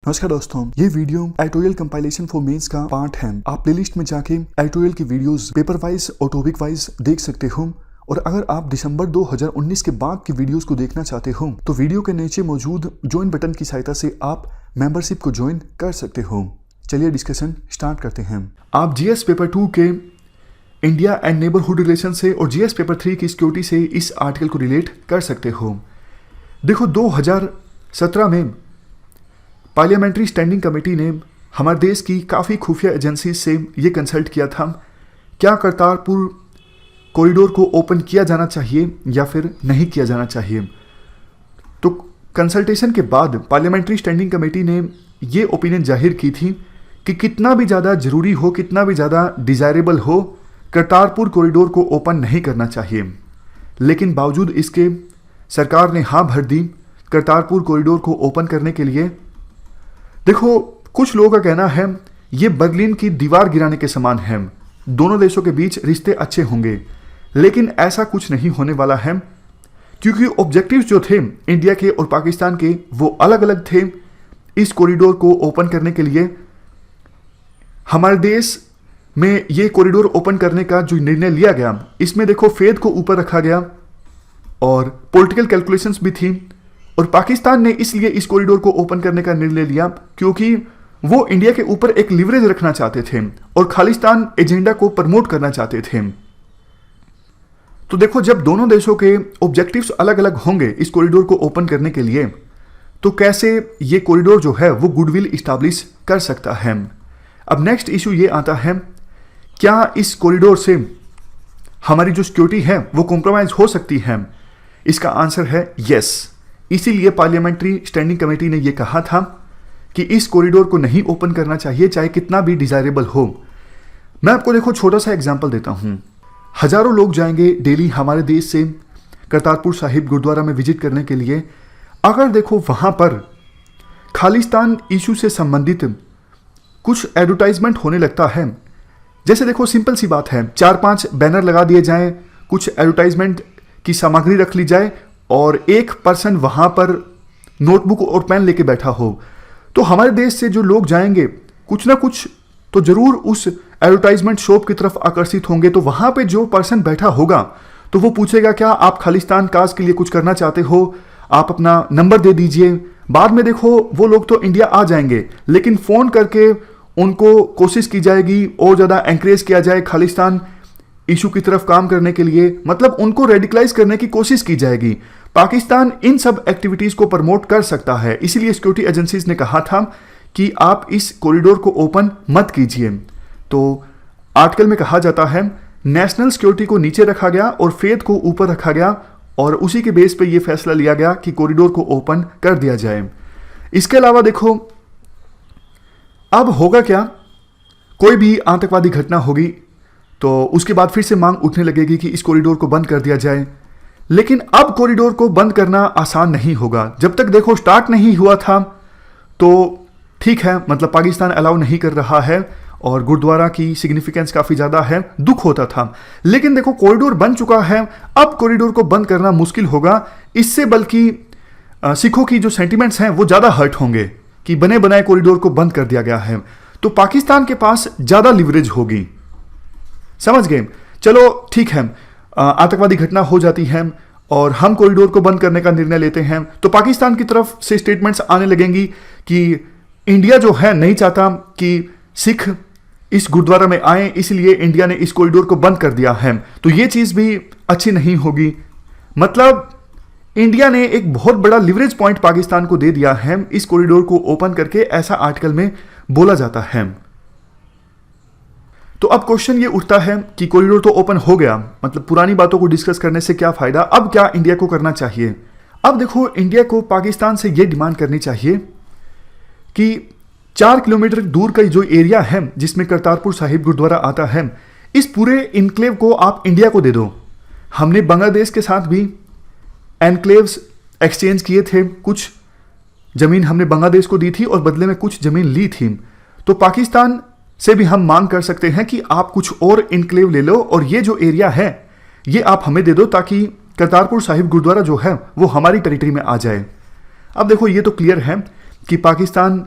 नमस्कार दोस्तों, ये video editorial compilation for mains का पार्ट है। आप प्लेलिस्ट में जाके एडिटोरियल की वीडियोस पेपर वाइज और टॉपिक वाइज देख सकते हो। और अगर आप दिसंबर 2019 के बाद की वीडियोस को देखना चाहते हो तो वीडियो के नीचे मौजूद ज्वाइन बटन की सहायता से आप मेंबरशिप को ज्वाइन कर सकते हो। चलिए डिस्कशन स्टार्ट करते हैं। आप जीएस पेपर 2 के इंडिया एंड नेबरहुड रिलेशन से और जीएस पेपर 3 की सिक्योरिटी से इस आर्टिकल को रिलेट कर सकते हो। देखो, 2017 में पार्लियामेंट्री स्टैंडिंग कमेटी ने हमारे देश की काफ़ी खुफिया एजेंसी से ये कंसल्ट किया था, क्या करतारपुर कॉरिडोर को ओपन किया जाना चाहिए या फिर नहीं किया जाना चाहिए। तो कंसल्टेशन के बाद पार्लियामेंट्री स्टैंडिंग कमेटी ने ये ओपिनियन जाहिर की थी कि कितना भी ज़्यादा ज़रूरी हो, कितना भी ज़्यादा डिज़ायरेबल हो, करतारपुर कॉरिडोर को ओपन नहीं करना चाहिए। लेकिन बावजूद इसके सरकार ने हाँ भर दी करतारपुर कॉरिडोर को ओपन करने के लिए। देखो, कुछ लोगों का कहना है ये बर्लिन की दीवार गिराने के समान है, दोनों देशों के बीच रिश्ते अच्छे होंगे, लेकिन ऐसा कुछ नहीं होने वाला है, क्योंकि ऑब्जेक्टिव्स जो थे इंडिया के और पाकिस्तान के वो अलग अलग थे। इस कॉरिडोर को ओपन करने के लिए हमारे देश में ये कॉरिडोर ओपन करने का जो निर्णय लिया गया, इसमें देखो फेद को ऊपर रखा गया और पॉलिटिकल कैलकुलेशंस भी थी। और पाकिस्तान ने इसलिए इस कॉरिडोर को ओपन करने का निर्णय लिया क्योंकि वो इंडिया के ऊपर एक लिवरेज रखना चाहते थे और खालिस्तान एजेंडा को प्रमोट करना चाहते थे। तो देखो, जब दोनों देशों के ऑब्जेक्टिव्स अलग अलग होंगे इस कॉरिडोर को ओपन करने के लिए, तो कैसे ये कॉरिडोर जो है वो गुडविल इस्टेब्लिश कर सकता है। अब नेक्स्ट इशू ये आता है, क्या इस कॉरिडोर से हमारी जो सिक्योरिटी है वो कॉम्प्रोमाइज हो सकती है। इसका आंसर है यस। इसीलिए पार्लियामेंट्री स्टैंडिंग कमेटी ने यह कहा था कि इस कॉरिडोर को नहीं ओपन करना चाहिए, चाहे कितना भी डिजायरेबल हो। मैं आपको देखो छोटा सा एग्जांपल देता हूं। हजारों लोग जाएंगे डेली हमारे देश से करतारपुर साहिब गुरुद्वारा में विजिट करने के लिए। अगर देखो वहां पर खालिस्तान इशू से संबंधित कुछ एडवर्टाइजमेंट होने लगता है, जैसे देखो सिंपल सी बात है, 4-5 बैनर लगा दिए जाएं, कुछ एडवर्टाइजमेंट की सामग्री रख ली जाए और एक पर्सन वहां पर नोटबुक और पेन लेके बैठा हो, तो हमारे देश से जो लोग जाएंगे कुछ ना कुछ तो जरूर उस एडवर्टाइजमेंट शॉप की तरफ आकर्षित होंगे। तो वहां पे जो पर्सन बैठा होगा तो वो पूछेगा, क्या आप खालिस्तान काज के लिए कुछ करना चाहते हो, आप अपना नंबर दे दीजिए। बाद में देखो वो लोग तो इंडिया आ जाएंगे, लेकिन फोन करके उनको कोशिश की जाएगी और ज्यादा एंकरेज किया जाए खालिस्तान इशू की तरफ काम करने के लिए, मतलब उनको रेडिकलाइज करने की कोशिश की जाएगी। पाकिस्तान इन सब एक्टिविटीज को प्रमोट कर सकता है, इसीलिए सिक्योरिटी एजेंसीज ने कहा था कि आप इस कॉरिडोर को ओपन मत कीजिए। तो आर्टिकल में कहा जाता है नेशनल सिक्योरिटी को नीचे रखा गया और फेथ को ऊपर रखा गया और उसी के बेस पे ये फैसला लिया गया कि कॉरिडोर को ओपन कर दिया जाए। इसके अलावा देखो, अब होगा क्या, कोई भी आतंकवादी घटना होगी तो उसके बाद फिर से मांग उठने लगेगी कि इस कॉरिडोर को बंद कर दिया जाए। लेकिन अब कॉरिडोर को बंद करना आसान नहीं होगा। जब तक देखो स्टार्ट नहीं हुआ था तो ठीक है, मतलब पाकिस्तान अलाउ नहीं कर रहा है और गुरुद्वारा की सिग्निफिकेंस काफी ज्यादा है, दुख होता था। लेकिन देखो कॉरिडोर बन चुका है, अब कॉरिडोर को बंद करना मुश्किल होगा। इससे बल्कि सिखों की जो सेंटिमेंट्स हैं वो ज्यादा हर्ट होंगे कि बने बनाए कॉरिडोर को बंद कर दिया गया है। तो पाकिस्तान के पास ज्यादा लिवरेज होगी, समझ गए। चलो ठीक है, आतंकवादी घटना हो जाती है और हम कॉरिडोर को बंद करने का निर्णय लेते हैं, तो पाकिस्तान की तरफ से स्टेटमेंट्स आने लगेंगी कि इंडिया जो है नहीं चाहता कि सिख इस गुरुद्वारा में आए, इसलिए इंडिया ने इस कॉरिडोर को बंद कर दिया है। तो ये चीज भी अच्छी नहीं होगी। मतलब इंडिया ने एक बहुत बड़ा लिवरेज पॉइंट पाकिस्तान को दे दिया है इस कॉरिडोर को ओपन करके, ऐसा आर्टिकल में बोला जाता है। तो अब क्वेश्चन ये उठता है कि कॉरिडोर तो ओपन हो गया, मतलब पुरानी बातों को डिस्कस करने से क्या फायदा, अब क्या इंडिया को करना चाहिए। अब देखो, इंडिया को पाकिस्तान से ये डिमांड करनी चाहिए कि 4 किलोमीटर दूर का जो एरिया है जिसमें करतारपुर साहिब गुरुद्वारा आता है, इस पूरे इनक्लेव को आप इंडिया को दे दो। हमने बांग्लादेश के साथ भी एनक्लेव्स एक्सचेंज किए थे, कुछ जमीन हमने बांग्लादेश को दी थी और बदले में कुछ जमीन ली थी। तो पाकिस्तान से भी हम मांग कर सकते हैं कि आप कुछ और इनक्लेव ले लो और ये जो एरिया है ये आप हमें दे दो, ताकि करतारपुर साहिब गुरुद्वारा जो है वो हमारी टेरिटरी में आ जाए। अब देखो, ये तो क्लियर है कि पाकिस्तान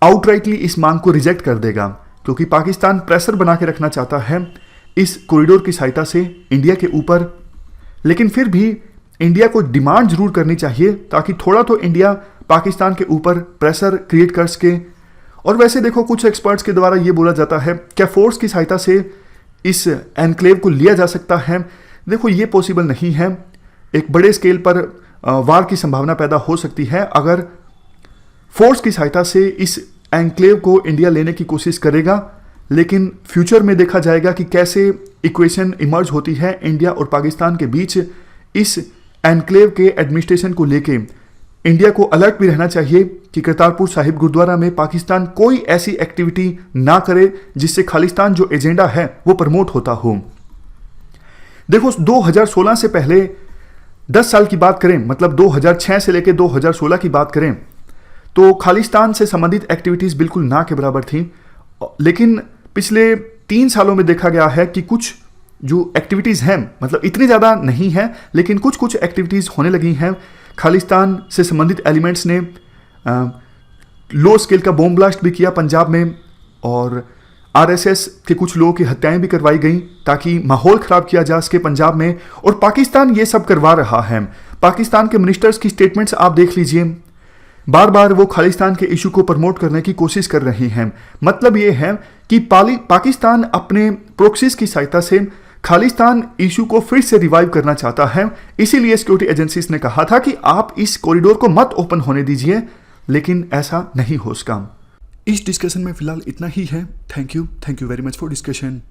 आउटराइटली इस मांग को रिजेक्ट कर देगा, क्योंकि पाकिस्तान प्रेशर बना के रखना चाहता है इस कॉरिडोर की सहायता से इंडिया के ऊपर। लेकिन फिर भी इंडिया को डिमांड जरूर करनी चाहिए ताकि थोड़ा तो इंडिया पाकिस्तान के ऊपर प्रेशर क्रिएट कर सके। और वैसे देखो, कुछ एक्सपर्ट्स के द्वारा ये बोला जाता है क्या फोर्स की सहायता से इस एनक्लेव को लिया जा सकता है। देखो, ये पॉसिबल नहीं है। एक बड़े स्केल पर वार की संभावना पैदा हो सकती है अगर फोर्स की सहायता से इस एनक्लेव को इंडिया लेने की कोशिश करेगा। लेकिन फ्यूचर में देखा जाएगा कि कैसे इक्वेशन इमर्ज होती है इंडिया और पाकिस्तान के बीच। इस एनक्लेव के एडमिनिस्ट्रेशन को लेके इंडिया को अलर्ट भी रहना चाहिए कि करतारपुर साहिब गुरुद्वारा में पाकिस्तान कोई ऐसी एक्टिविटी ना करे जिससे खालिस्तान जो एजेंडा है वो प्रमोट होता हो। देखो, 2016 से पहले 10 साल की बात करें, मतलब 2006 से लेकर 2016 की बात करें, तो खालिस्तान से संबंधित एक्टिविटीज बिल्कुल ना के बराबर थी। लेकिन पिछले 3 सालों में देखा गया है कि कुछ जो एक्टिविटीज हैं, मतलब इतनी ज्यादा नहीं है, लेकिन कुछ कुछ एक्टिविटीज होने लगी हैं। खालिस्तान से संबंधित एलिमेंट्स ने लो स्केल का बॉम्ब ब्लास्ट भी किया पंजाब में, और आरएसएस के कुछ लोगों की हत्याएं भी करवाई गई ताकि माहौल खराब किया जा सके पंजाब में। और पाकिस्तान ये सब करवा रहा है। पाकिस्तान के मिनिस्टर्स की स्टेटमेंट्स आप देख लीजिए, बार बार वो खालिस्तान के इशू को प्रमोट करने की कोशिश कर रहे हैं। मतलब ये है कि पाकिस्तान अपने प्रोक्सीज की सहायता से खालिस्तान इशू को फिर से रिवाइव करना चाहता है। इसीलिए सिक्योरिटी एजेंसीज ने कहा था कि आप इस कॉरिडोर को मत ओपन होने दीजिए, लेकिन ऐसा नहीं हो सका। इस डिस्कशन में फिलहाल इतना ही है। Thank you very much for discussion.